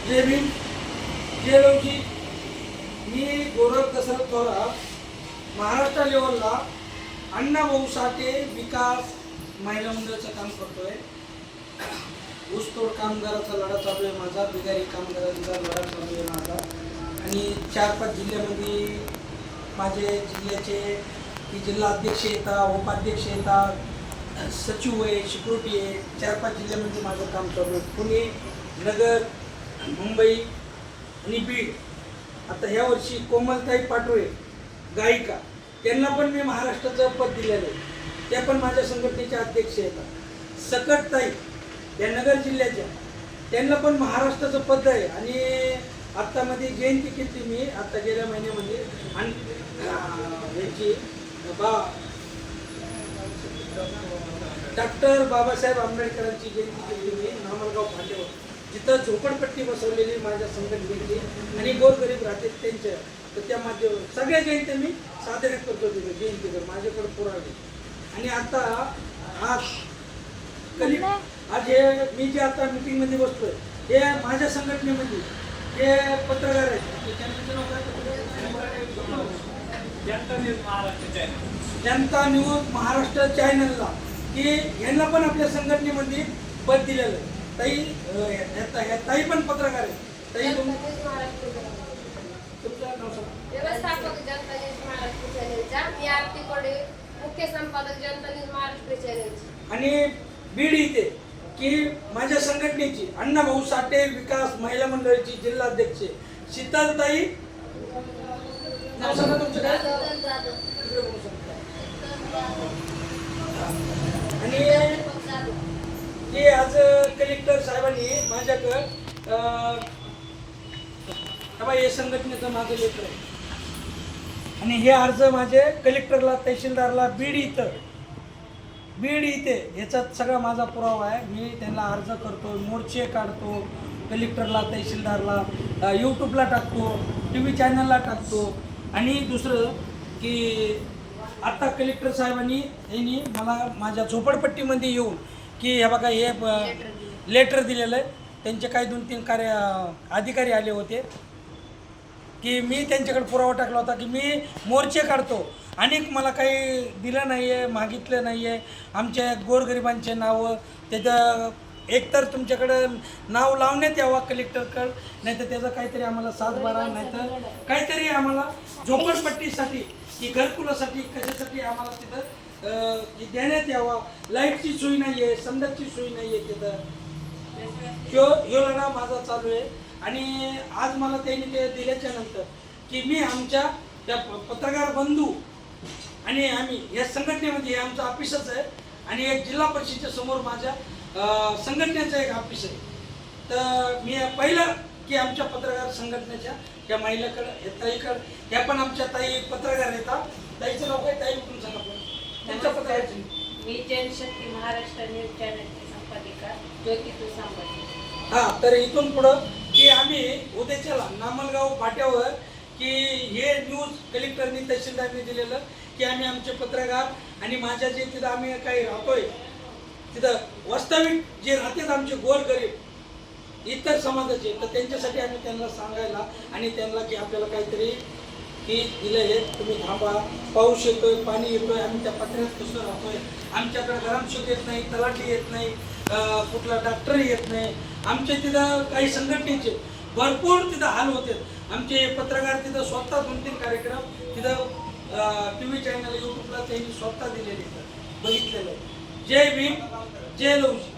जय भीम जय लवजी. मी गोरख दशरथ थोरात महाराष्ट्र लेवलला अण्णाभाऊ साठे विकास महिला मंडळाचं काम करतोय. ऊसतोड कामगाराचा लढा चालू आहे माझा, बिगारी कामगारांचा लढा चालू आहे माझा. आणि 4-5 जिल्ह्यामध्ये माझे जिल्ह्याचे की जिल्हा अध्यक्ष येतात, उपाध्यक्ष येतात, सचिव आहे, सिक्युरिटी आहे. 4-5 जिल्ह्यामध्ये माझं काम चालू आहे. पुणे, नगर, मुंबई आणि बीड. आता ह्या वर्षी कोमलताई पाटोळे गायिका, त्यांना पण मी महाराष्ट्राचं पद दिलेलं आहे. त्या पण माझ्या संघटनेचे अध्यक्ष येतात. सकटताई या नगर जिल्ह्याच्या, त्यांना पण महाराष्ट्राचं पद आहे. आणि आत्तामध्ये जयंती केली मी आता गेल्या महिन्यामध्ये. आणि याची डॉक्टर बाबासाहेब आंबेडकरांची जयंती केली मी नामलगाव फाट्यावर, जिथं झोपडपट्टी बसवलेली माझ्या संघटनेची आणि गोरगरीब राहते त्यांच्या. तर त्या माध्यमातून सगळ्या जयंत्या मी साजऱ्या करतो तिथे जयंतीवर, माझ्याकडे पुरावे. आणि आता आज हे मी जे आता मीटिंगमध्ये बसतोय हे माझ्या संघटनेमध्ये हे पत्रकार आहेत. जनता न्यूज महाराष्ट्र चॅनलला की यांना पण आपल्या संघटनेमध्ये पद दिलेलं आहे. ताई पण पत्रकार आहे. ताई व्यवस्थापक जनता न्यूज महाराष्ट्र चॅनलचा, मी आरती कोडे, मुख्य संपादक जनता न्यूज महाराष्ट्र चॅनलची. आणि बीड इथे की माझ्या संघटनेची अण्णाभाऊ साठे विकास महिला मंडळाची जिल्हा अध्यक्ष शीतलताई. नाव सांगा तुमचं काय? आणि ते आज कलेक्टर साहेबांनी माझ्याकडं हे संघटनेचं माझं लेटर आहे. आणि हे अर्ज माझे कलेक्टरला, तहसीलदारला बीड इथे याच्यात सगळा माझा पुरावा आहे. मी त्यांना अर्ज करतो, मोर्चे काढतो, कलेक्टरला, तहसीलदारला, यूट्यूबला टाकतो, TV चॅनलला टाकतो. आणि दुसरं की आत्ता कलेक्टर साहेबांनी यांनी मला माझ्या झोपडपट्टीमध्ये येऊन की हे बघा हे लेटर दिलेलं आहे. त्यांचे काही 2-3 अधिकारी आले होते की मी त्यांच्याकडे पुरावा टाकला होता की मी मोर्चे काढतो आणि मला काही दिलं नाही आहे, मागितलं नाही आहे. आमच्या गोरगरिबांचे नावं त्याचं एकतर तुमच्याकडं नाव लावण्यात यावं कलेक्टरकडं, नाही तर त्याचं काहीतरी आम्हाला 7-12, नाही तर काहीतरी आम्हाला झोपडपट्टीसाठी की घरकुलासाठी कशासाठी आम्हाला तिथं देण्यात यावा. लाईटची सोय नाही आहे, संडासची सोय नाही आहे तिथं. ह्यो लढा माझा चालू आहे. आणि आज मला त्यांनी ते दिल्याच्या नंतर की मी आमच्या त्या पत्रकार बंधू आणि आम्ही या संघटनेमध्ये हे आमचं ऑफिसच आहे. आणि एक जिल्हा परिषदेच्या समोर माझ्या संघटनेचं एक ऑफिस आहे. तर मी पहिलं की आमच्या पत्रकार संघटनेच्या त्या महिलाकडं हे ताईकडं, ह्या पण आमच्या ताई पत्रकार येतात. ताईचं नाव काय? ताई उठून सांगा पण त्यांच्या पत्रकाची. मी जनशक्ती महाराष्ट्र न्यूज चॅनलची संपादिका ज्योती तुसांबळे. हां, तर इथून पुढं की आम्ही उद्याच्याला नामलगाव फाट्यावर की हे न्यूज कलेक्टरनी, तहसीलदारनी दिलेलं की आम्ही आमचे पत्रकार आणि माझ्या जे तिथं आम्ही काही राहतोय तिथं वास्तविक जे राहतात आमचे गोरगरीब इतर समाजाचे, तर त्यांच्यासाठी आम्ही त्यांना सांगायला आणि त्यांना की आपल्याला काहीतरी की दिलं आहे, तुम्ही थांबा, पाऊस येतोय, पाणी येतोय, आम्ही त्या पत्र्यात कसं राहतोय, आमच्याकडे ग्रामसेवक येत नाही, तलाठी येत नाही, कुठला डॉक्टर येत नाही. आमच्या तिथं काही संघटनेचे भरपूर तिथं हाल होते. आमचे पत्रकार तिथं स्वतः 2-3 कार्यक्रम तिथं TV चॅनल, यूट्यूबला त्यांनी स्वतः दिलेले बघितलेलं आहे. जय भीम जय लवजी.